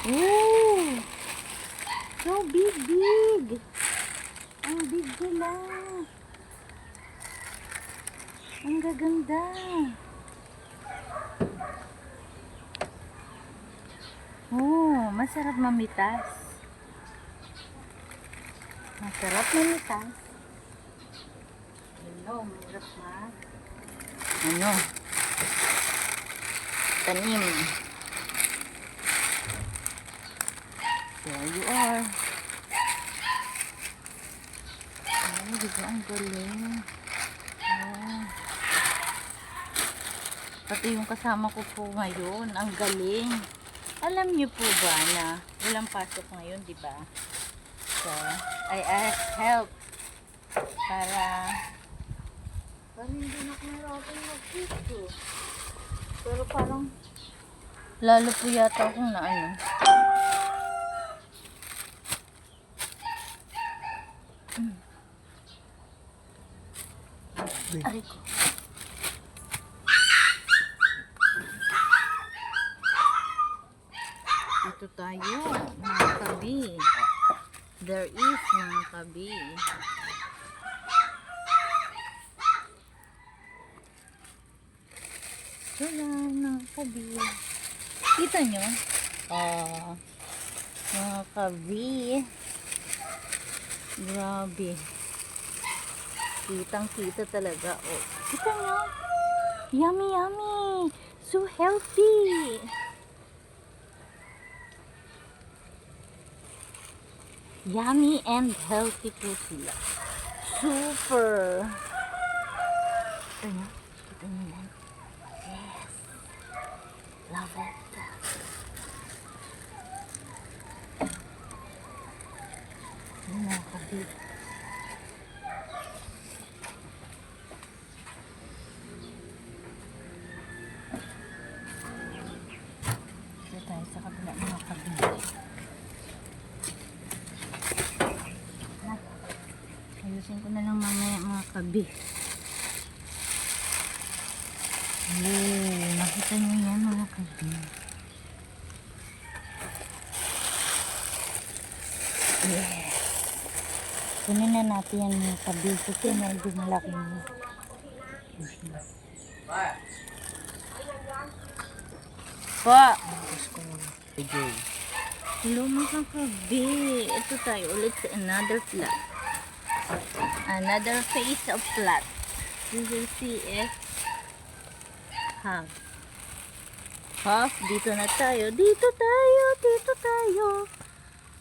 Oh! So big, big! Ang big nila! Ang gaganda! Oh, masarap mamitas. Masarap mamitas. Hello, masarap na. Ano? Tanim. There you are. Oh, diba ang galing? Oh. Pati yung kasama ko po ngayon, ang galing. Alam niyo po ba na walang pasok ngayon, di ba? So, I asked help para hindi na kumarating mag-pito. Pero parang lalo po yata akong na ano. Aray ko. Dito tayo, mga kabi. There is mga kabi. Wala, mga kabi. Kita nyo? Mga kabi. Grabe. Kitang-kita talaga. Oh, kita nyo? Yummy, yummy. So healthy. Yummy and healthy po sila. Super. Kita nyo? Kita nyo yan? Yes. Love it. Yung mga kabit. Ito tayo sa kabila mga kabit. Ayusin ko na lang mamaya mga kabit. Oh, nakita nyo yan mga kabit. Yes. Kunin na natin yan mga kabit kasi medyo malaki mo. Pa! Hello mga kabit. Ito tayo ulit sa another flat. Another face of flat. You will see it. Half. Half. Dito na tayo. Dito tayo. Dito tayo.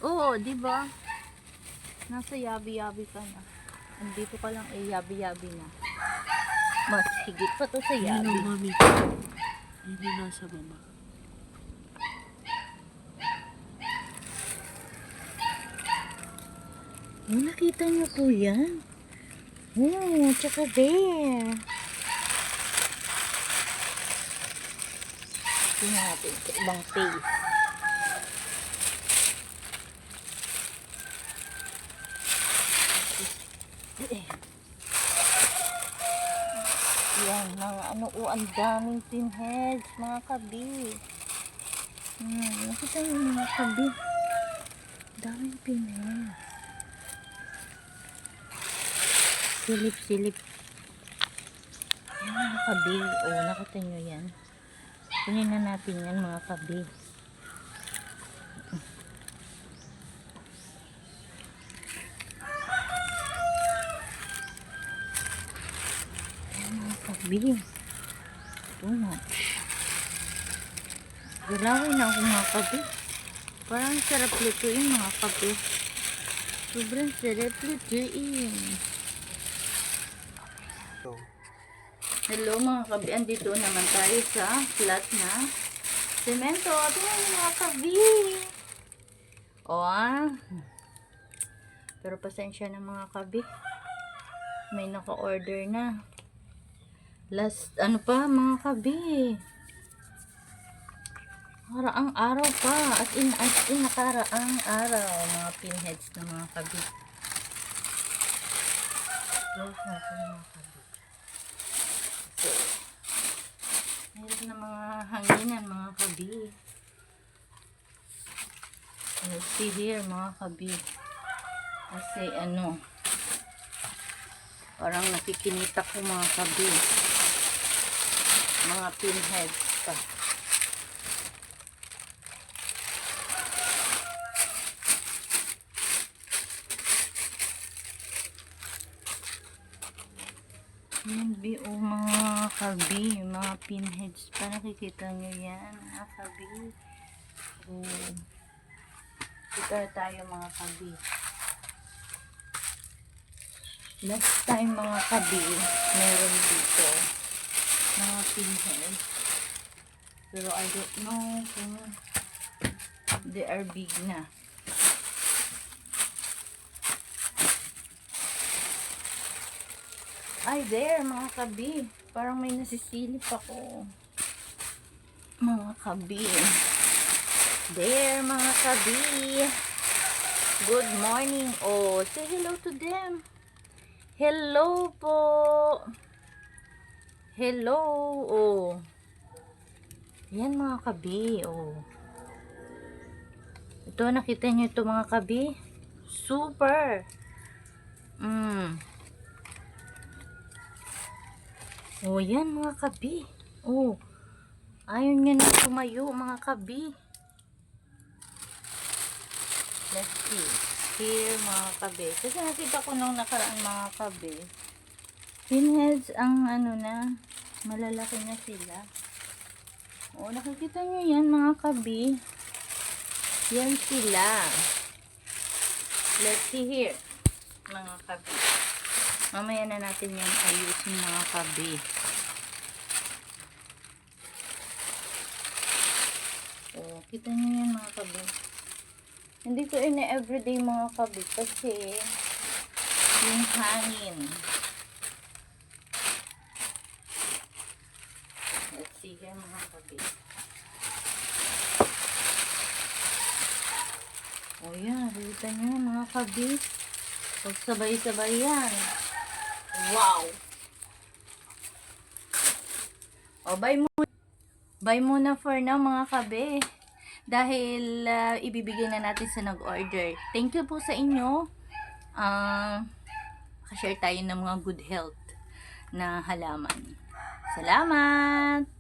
Oo, di ba? Nasa yabi-yabi ka na. Andito ka lang yabi-yabi na. Mas higit pa to sa yabi. Ano, mami? Hindi nasa baba. Oh, nakita niyo po yan? Oh, tsaka there. Tingnan natin sa ibang face. Yan, mga ano, ang daming pinheads, mga kabi. Nakita niyo mga kabi. Daming pinheads. Silip-silip. Yan mga kabi. Oh, nakita nyo yan. Kunin na natin yan mga kabi. Yan mga kabi. Too much. Gulawin na ako mga kabi. Parang sarap lutuin mga kabi. Sobrang sarap lutuin. Hello mga kabi, andito naman tayo sa flat na semento. Tingnan niyo mga kabi. Pero pasensya na mga kabi. May naka-order na. Last, ano pa mga kabi. Nakaraang araw pa. As in nakaraang araw. Mga pinheads na mga kabi. Close na ito mga kabi. Meron na mga hanginan mga kabi. Let's see here mga kabi. Kasi ano, parang nakikinita ko mga kabi. Mga pinheads pa. Yan o mga kabi, mga pinheads pa. Nakikita nyo yan mga kabi. Oh. Kita tayo mga kabi. Last time mga kabi, meron dito mga pinheads. Pero I don't know kung they are big na. Ay, there, mga kabi. Parang may nasisilip ako. Mga kabi. There, mga kabi. Good morning. Oh, say hello to them. Hello po. Hello. Oh. Yan, mga kabi. Oh. Ito, nakita nyo ito, mga kabi? Super. Oh, yan mga kabi. Oh, ayun nga na tumayo mga kabi. Let's see. Here mga kabi. Kasi nakita ko nung nakaraan mga kabi. Pinheads ang ano na, malalaki na sila. Oh, nakikita nyo yan mga kabi. Yan sila. Let's see here. Mga kabi. Mamaya na natin yung ayusin mga kabi. Oh, kita nyo yan mga kabi. Hindi ko everyday mga kabi kasi yung hangin. Let's see here mga kabi. Oh yan, kita nyo mga kabi. Pag sabay-sabay yan. Wow! O, bye muna for now mga kabe. Dahil ibibigay na natin sa nag-order. Thank you po sa inyo. Share tayo ng mga good health na halaman. Salamat!